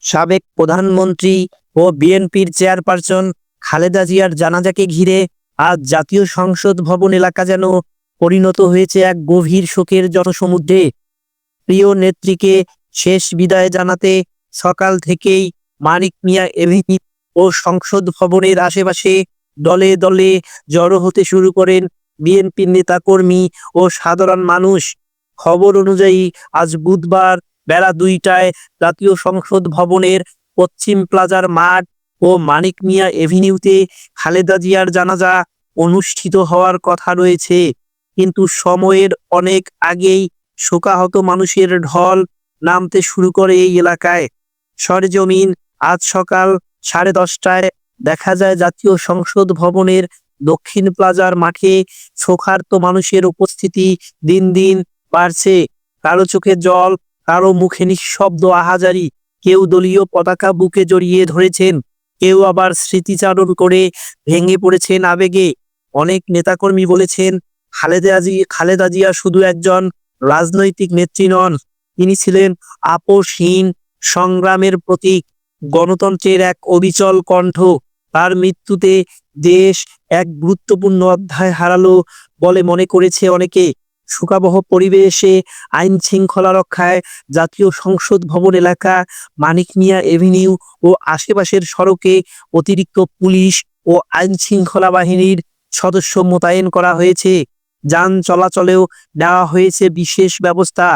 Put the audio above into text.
সাবেক প্রধানমন্ত্রী ও বিএনপির চেয়ারপারসন খালেদা জিয়ার জানাজাকে ঘিরে আজ জাতীয় সংসদ ভবন এলাকা যেন পরিণত হয়েছে এক গভীর শোকের জনসমুদ্রে। প্রিয় নেত্রীকে শেষ বিদায় জানাতে সকাল থেকেই মানিক মিয়া এভিনিউ ও সংসদ ভবনের আশেপাশে দলে দলে জড়ো হতে শুরু করেন বিএনপির নেতাকর্মী ও সাধারণ মানুষ। খবর অনুযায়ী আজ বুধবার বেলা ২টায় জাতীয় সংসদ ভবনের পশ্চিম প্লাজার মাঠ ও মানিক মিয়া এভিনিউতে খালেদা জিয়ার জানাজা অনুষ্ঠিত হওয়ার কথা রয়েছে, কিন্তু সময়ের অনেক আগেই শোকাহত মানুষের ঢল নামতে শুরু করে এই এলাকায়। সরেজমিন আজ সকাল 10:30টায় দেখা যায় জাতীয় সংসদ ভবনের দক্ষিণ প্লাজার মাঠে শোকার্ত মানুষের উপস্থিতি দিন দিন বাড়ছে। কারো চোখে জল, কারো মুখে নিঃশব্দ আহাজারি। কেউ দলীয় পতাকা বুকে জড়িয়ে ধরেছেন, কেউ আবার স্মৃতিচারণ করে ভেঙে পড়েছেন আবেগে। অনেক নেতাকর্মী বলেছেন, খালেদা জিয়া শুধু একজন রাজনৈতিক নেত্রী নন, তিনি ছিলেন আপোষহীন সংগ্রামের প্রতীক, গণতন্ত্রের এক অবিচল কণ্ঠ। তার মৃত্যুতে দেশ এক গুরুত্বপূর্ণ অধ্যায় হারালো বলে মনে করেছে অনেকে। শোকাবহ পরিবেশে আইন শৃঙ্খলা রক্ষায় জাতীয় সংসদ ভবন এলাকা, মানিক মিয়া এভিনিউ ও আশেপাশের সড়কে অতিরিক্ত পুলিশ ও আইন শৃঙ্খলা বাহিনীর সদস্য মোতায়েন করা হয়েছে। যান চলাচলেও নেওয়া হয়েছে বিশেষ ব্যবস্থা।